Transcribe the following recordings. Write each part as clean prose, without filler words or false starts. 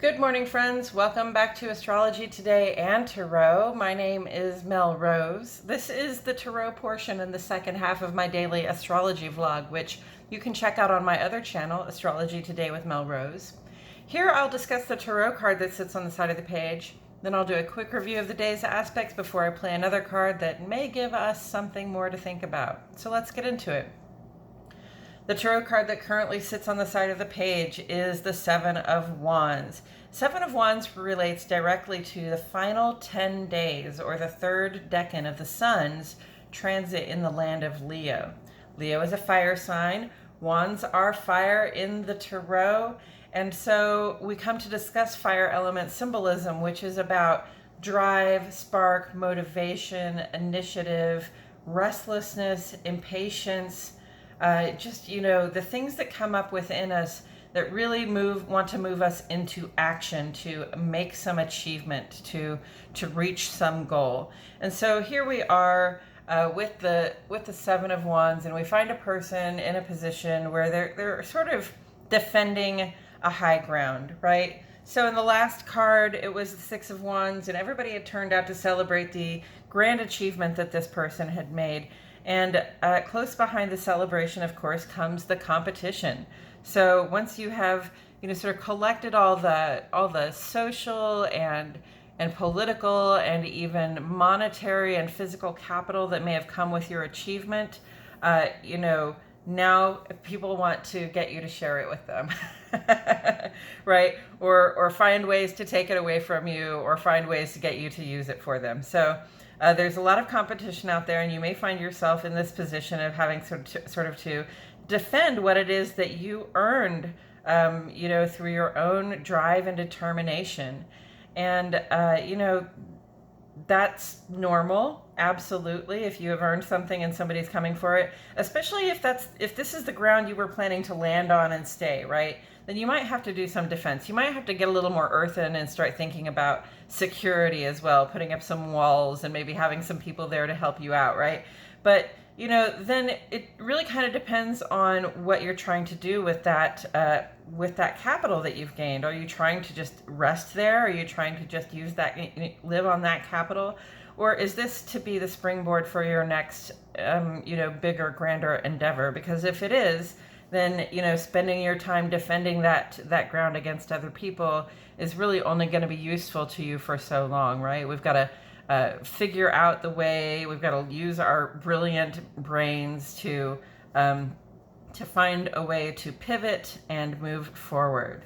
Good morning, friends. Welcome back to Astrology Today and Tarot. My name is Mel Rose. This is the Tarot portion in the second half of my daily astrology vlog, which you can check out on my other channel, Astrology Today with Mel Rose. Here I'll discuss the tarot card that sits on the side of the page. Then I'll do a quick review of the day's aspects before I play another card that may give us something more to think about. So let's get into it. The tarot card that currently sits on the side of the page is the Seven of Wands. Seven of Wands relates directly to the final 10 days, or the third decan of the sun's transit in the land of Leo. Leo is a fire sign. Wands are fire in the tarot. And so we come to discuss fire element symbolism, which is about drive, spark, motivation, initiative, restlessness, impatience, the things that come up within us that really want to move us into action, to make some achievement, to reach some goal. And so here we are with the Seven of Wands, and we find a person in a position where they're sort of defending a high ground, right? So in the last card, it was the Six of Wands, and everybody had turned out to celebrate the grand achievement that this person had made. And close behind the celebration, of course, comes the competition. So once you have, sort of collected all the social and political and even monetary and physical capital that may have come with your achievement, now people want to get you to share it with them, right? Or find ways to take it away from you, or find ways to get you to use it for them. So there's a lot of competition out there, and you may find yourself in this position of having sort of to defend what it is that you earned, through your own drive and determination. And, that's normal, absolutely, if you have earned something and somebody's coming for it, especially if this is the ground you were planning to land on and stay, right? Then you might have to do some defense. You might have to get a little more earthen and start thinking about security as well, putting up some walls and maybe having some people there to help you out, right? But, then it really kind of depends on what you're trying to do with that capital that you've gained. Are you trying to just rest there? Are you trying to just live on that capital? Or is this to be the springboard for your next, bigger, grander endeavor? Because if it is, then, spending your time defending that ground against other people is really only going to be useful to you for so long, right? We've got to figure out the way. We've got to use our brilliant brains to find a way to pivot and move forward.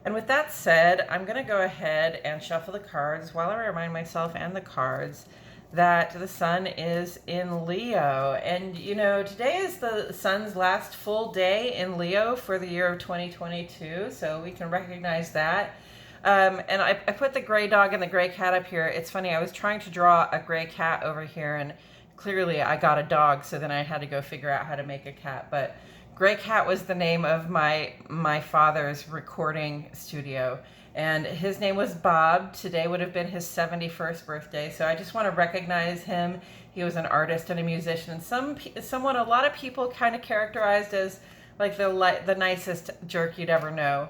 And with that said, I'm going to go ahead and shuffle the cards while I remind myself and the cards that the sun is in Leo. And, today is the sun's last full day in Leo for the year of 2022, so we can recognize that. And I put the gray dog and the gray cat up here. It's funny, I was trying to draw a gray cat over here, and clearly I got a dog, so then I had to go figure out how to make a cat. But Gray Cat was the name of my father's recording studio, and his name was Bob. Today would have been his 71st birthday, so I just want to recognize him. He was an artist and a musician. Someone a lot of people kind of characterized as like the nicest jerk you'd ever know.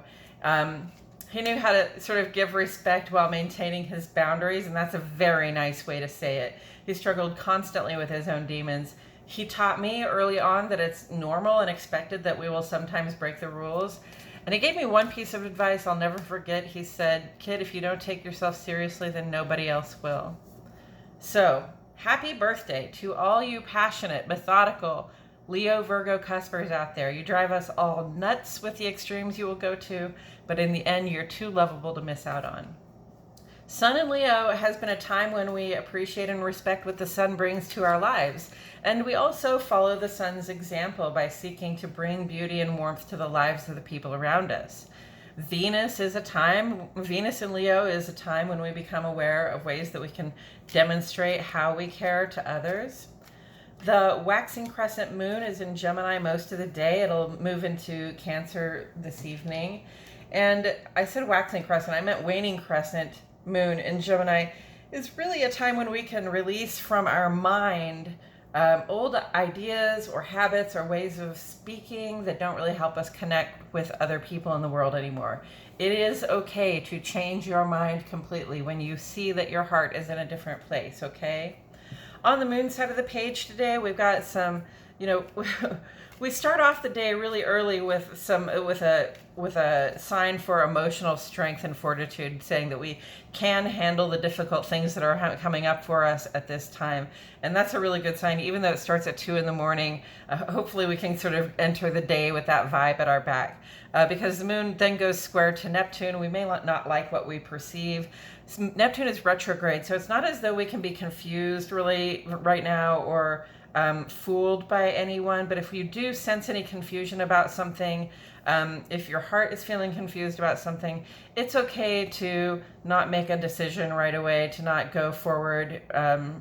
He knew how to sort of give respect while maintaining his boundaries, and that's a very nice way to say it. He struggled constantly with his own demons. He taught me early on that it's normal and expected that we will sometimes break the rules. And he gave me one piece of advice I'll never forget. He said, "Kid, if you don't take yourself seriously, then nobody else will." So, happy birthday to all you passionate, methodical Leo, Virgo cuspers out there. You drive us all nuts with the extremes you will go to, but in the end, you're too lovable to miss out on. Sun in Leo has been a time when we appreciate and respect what the sun brings to our lives. And we also follow the sun's example by seeking to bring beauty and warmth to the lives of the people around us. Venus in Leo is a time when we become aware of ways that we can demonstrate how we care to others. The waxing crescent moon is in Gemini most of the day. It'll move into Cancer this evening. And I said waxing crescent, I meant waning crescent moon in Gemini is really a time when we can release from our mind old ideas or habits or ways of speaking that don't really help us connect with other people in the world anymore. It is okay to change your mind completely when you see that your heart is in a different place, okay? On the moon side of the page today, we've got some, we start off the day really early with a sign for emotional strength and fortitude, saying that we can handle the difficult things that are coming up for us at this time. And that's a really good sign, even though it starts at 2 in the morning. Hopefully we can sort of enter the day with that vibe at our back. Because the moon then goes square to Neptune. We may not like what we perceive. Neptune is retrograde, so it's not as though we can be confused really right now or fooled by anyone. But if you do sense any confusion about something, if your heart is feeling confused about something, it's okay to not make a decision right away, to not go forward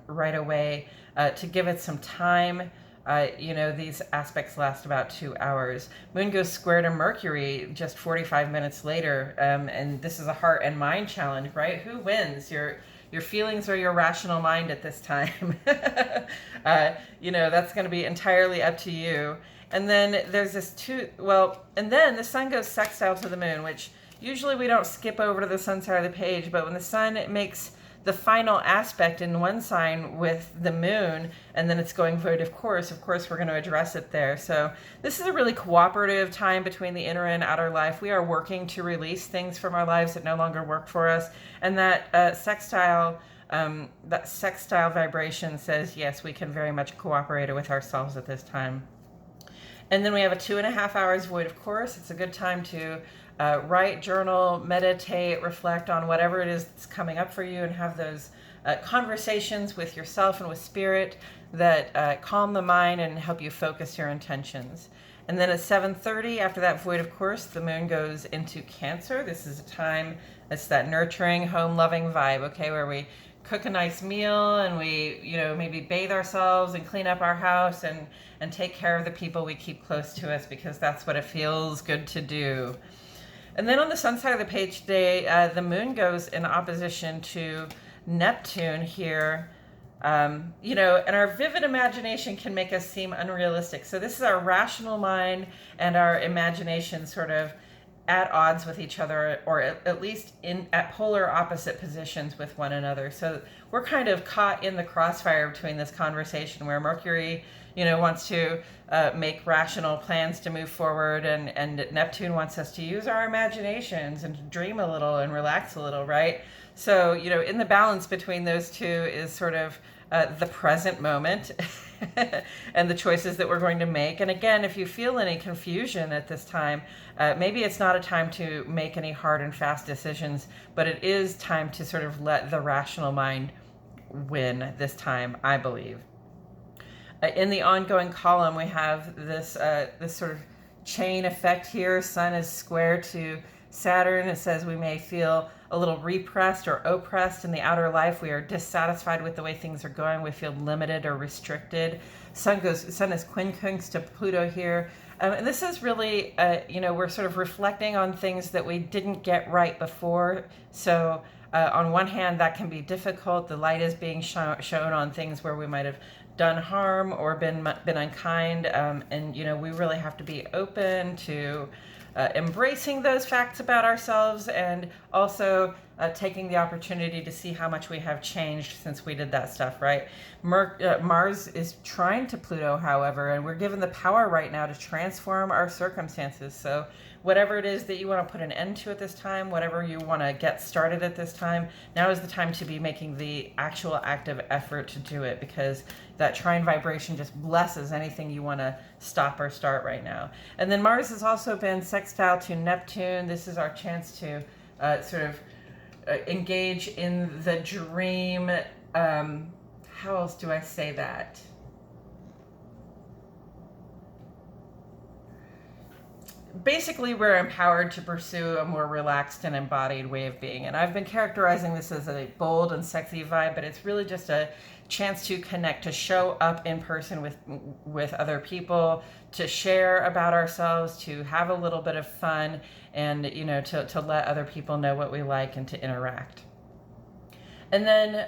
right away, to give it some time. These aspects last about 2 hours. Moon goes square to Mercury just 45 minutes later, and this is a heart and mind challenge, right? Who wins, your feelings or your rational mind at this time? That's going to be entirely up to you. And then there's and then the sun goes sextile to the moon, which usually we don't skip over to the sun side of the page, but when the sun makes the final aspect in one sign with the moon, and then it's going void, of course we're going to address it there. So this is a really cooperative time between the inner and outer life. We are working to release things from our lives that no longer work for us, and that sextile vibration says yes, we can very much cooperate with ourselves at this time. And then we have a 2.5 hours void, of course. It's a good time to write, journal, meditate, reflect on whatever it is that's coming up for you, and have those conversations with yourself and with spirit that calm the mind and help you focus your intentions. And then at 7:30, after that void, of course, the moon goes into Cancer. This is a time that's that nurturing, home-loving vibe, okay, where we cook a nice meal and we, maybe bathe ourselves and clean up our house and take care of the people we keep close to us, because that's what it feels good to do. And then on the sun side of the page today, the moon goes in opposition to Neptune here. And our vivid imagination can make us seem unrealistic. So this is our rational mind and our imagination sort of at odds with each other, or at least at polar opposite positions with one another. So we're kind of caught in the crossfire between this conversation where Mercury, wants to make rational plans to move forward, and Neptune wants us to use our imaginations and to dream a little and relax a little, right? So, in the balance between those two is sort of the present moment and the choices that we're going to make. And again, if you feel any confusion at this time, maybe it's not a time to make any hard and fast decisions, but it is time to sort of let the rational mind win this time, I believe. In the ongoing column, we have this sort of chain effect here. Sun is square to Saturn. It says we may feel a little repressed or oppressed in the outer life. We are dissatisfied with the way things are going. We feel limited or restricted. Sun is quincunx to Pluto here. And this is really, we're sort of reflecting on things that we didn't get right before. So on one hand, that can be difficult. The light is being shown on things where we might have done harm or been unkind. And we really have to be open to embracing those facts about ourselves, and also taking the opportunity to see how much we have changed since we did that stuff, right? Mars is trine to Pluto, however, and we're given the power right now to transform our circumstances. So whatever it is that you want to put an end to at this time, whatever you want to get started at this time, now is the time to be making the actual active effort to do it, because that trine vibration just blesses anything you want to stop or start right now. And then Mars has also been sextile to Neptune. This is our chance to sort of engage in the dream. How else do I say that? Basically, we're empowered to pursue a more relaxed and embodied way of being. And I've been characterizing this as a bold and sexy vibe, but it's really just a chance to connect, to show up in person with other people, to share about ourselves, to have a little bit of fun, and to let other people know what we like and to interact. And then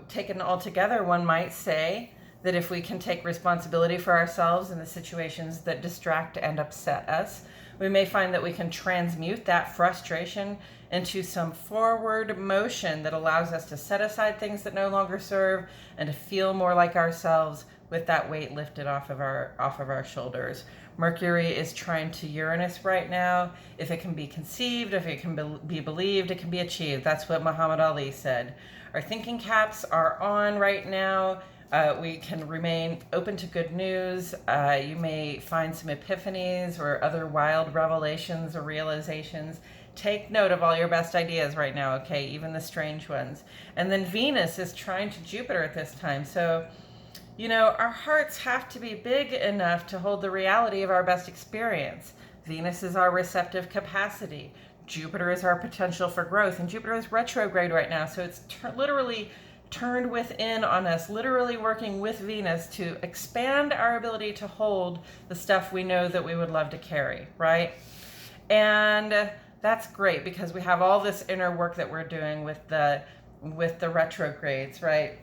taken all together, one might say that if we can take responsibility for ourselves in the situations that distract and upset us, we may find that we can transmute that frustration into some forward motion that allows us to set aside things that no longer serve and to feel more like ourselves with that weight lifted off of our shoulders. Mercury is trine to Uranus right now. If it can be conceived, if it can be believed, it can be achieved. That's what Muhammad Ali said. Our thinking caps are on right now. We can remain open to good news. You may find some epiphanies or other wild revelations or realizations. Take note of all your best ideas right now, okay? Even the strange ones. And then Venus is trine to Jupiter at this time. So, our hearts have to be big enough to hold the reality of our best experience. Venus is our receptive capacity. Jupiter is our potential for growth. And Jupiter is retrograde right now. So it's literally turned within on us, literally working with Venus to expand our ability to hold the stuff we know that we would love to carry, right? And that's great because we have all this inner work that we're doing with the retrogrades, right?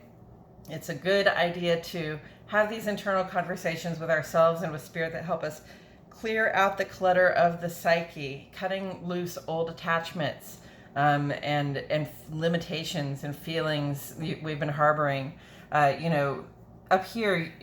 It's a good idea to have these internal conversations with ourselves and with spirit that help us clear out the clutter of the psyche, cutting loose old attachments, and limitations and feelings we've been harboring. Up here,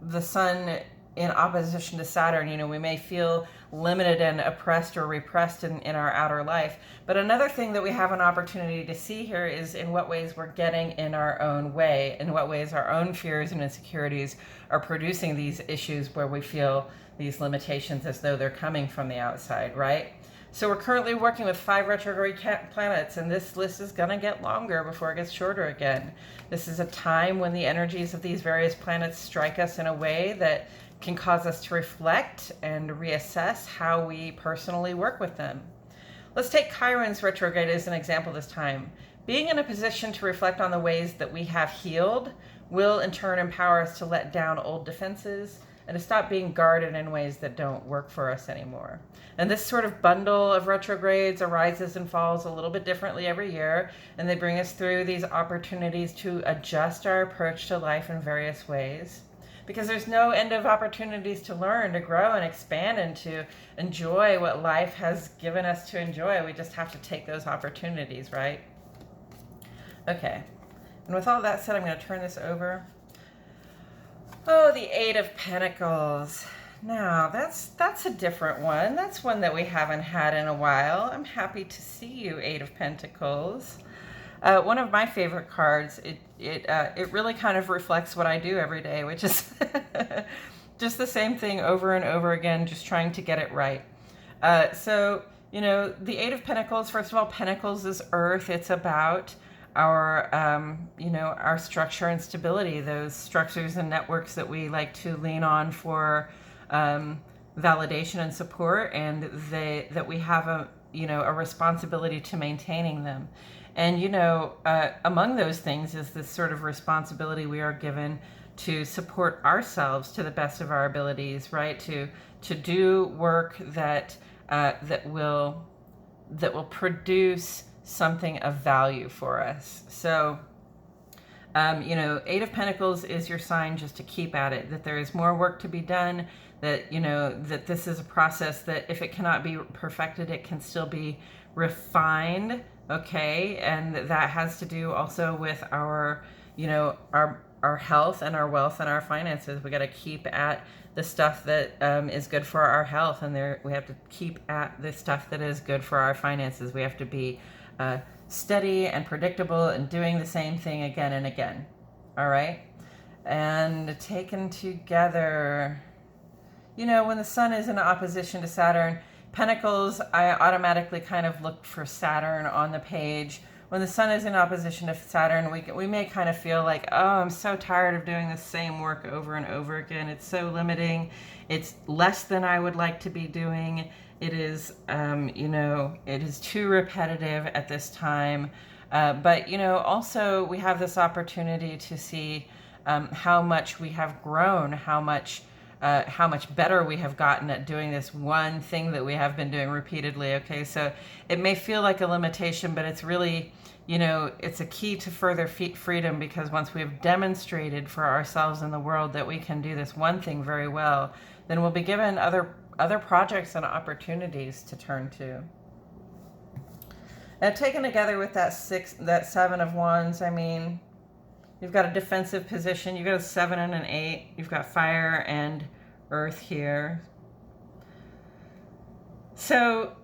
the sun in opposition to Saturn, we may feel limited and oppressed or repressed in our outer life. But another thing that we have an opportunity to see here is in what ways we're getting in our own way, in what ways our own fears and insecurities are producing these issues where we feel these limitations as though they're coming from the outside, right? So we're currently working with 5 retrograde planets, and this list is going to get longer before it gets shorter again. This is a time when the energies of these various planets strike us in a way that can cause us to reflect and reassess how we personally work with them. Let's take Chiron's retrograde as an example this time. Being in a position to reflect on the ways that we have healed will in turn empower us to let down old defenses and to stop being guarded in ways that don't work for us anymore. And this sort of bundle of retrogrades arises and falls a little bit differently every year, and they bring us through these opportunities to adjust our approach to life in various ways. Because there's no end of opportunities to learn, to grow, and expand, and to enjoy what life has given us to enjoy. We just have to take those opportunities, right? Okay. And with all that said, I'm going to turn this over. Oh, the 8 of Pentacles. Now, that's a different one. That's one that we haven't had in a while. I'm happy to see you, 8 of Pentacles. One of my favorite cards. It really kind of reflects what I do every day, which is just the same thing over and over again, just trying to get it right. So, the 8 of Pentacles, first of all, Pentacles is earth. It's about our structure and stability, those structures and networks that we like to lean on for validation and support, and that we have a responsibility to maintaining them. And, among those things is this sort of responsibility we are given to support ourselves to the best of our abilities, right? To do work that will produce something of value for us. So, 8 of Pentacles is your sign just to keep at it, that there is more work to be done, that, that this is a process that if it cannot be perfected, it can still be refined, okay? And that has to do also with our health and our wealth and our finances. We got to keep at the stuff that is good for our health, and we have to keep at the stuff that is good for our finances. We have to be steady and predictable and doing the same thing again and again. All right? And taken together, when the sun is in opposition to Saturn, Pentacles, I automatically kind of looked for Saturn on the page. When the sun is in opposition to Saturn, we may kind of feel like, oh, I'm so tired of doing the same work over and over again. It's so limiting. It's less than I would like to be doing. It is, it is too repetitive at this time. But, also we have this opportunity to see how much we have grown, how much how much better we have gotten at doing this one thing that we have been doing repeatedly. Okay, so it may feel like a limitation, but it's really, it's a key to further freedom, because once we've demonstrated for ourselves and the world that we can do this one thing very well, then we'll be given other projects and opportunities to turn to. Now, taken together with that 7 of Wands, I mean, you've got a defensive position. You've got a 7 and an 8. You've got fire and earth here. So,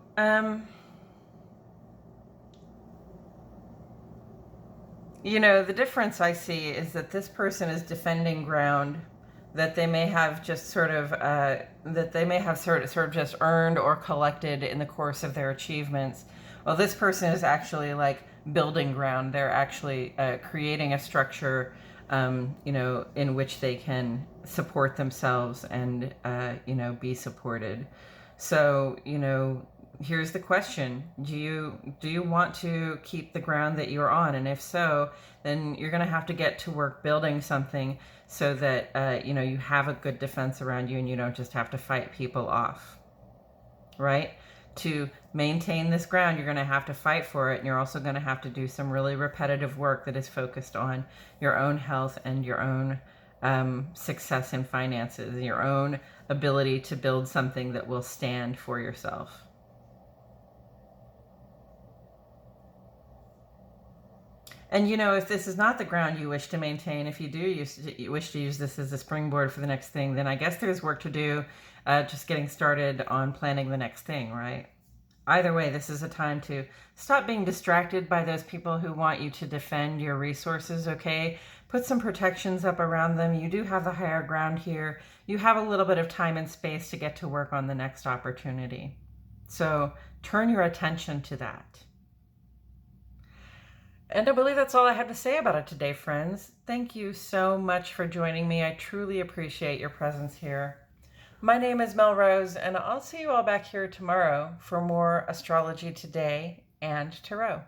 the difference I see is that this person is defending ground that they may have just sort of just earned or collected in the course of their achievements. Well, this person is actually like building ground. They're actually creating a structure, in which they can support themselves and, be supported. So, here's the question. Do you want to keep the ground that you're on? And if so, then you're going to have to get to work building something so that, you have a good defense around you and you don't just have to fight people off, right? To maintain this ground, you're going to have to fight for it. And you're also going to have to do some really repetitive work that is focused on your own health and your own success in finances, your own ability to build something that will stand for yourself. And, if this is not the ground you wish to maintain, if you do you wish to use this as a springboard for the next thing, then I guess there's work to do, just getting started on planning the next thing, right? Either way, this is a time to stop being distracted by those people who want you to defend your resources, okay? Put some protections up around them. You do have the higher ground here. You have a little bit of time and space to get to work on the next opportunity. So turn your attention to that. And I believe that's all I have to say about it today, friends. Thank you so much for joining me. I truly appreciate your presence here. My name is Melrose, and I'll see you all back here tomorrow for more Astrology Today and Tarot.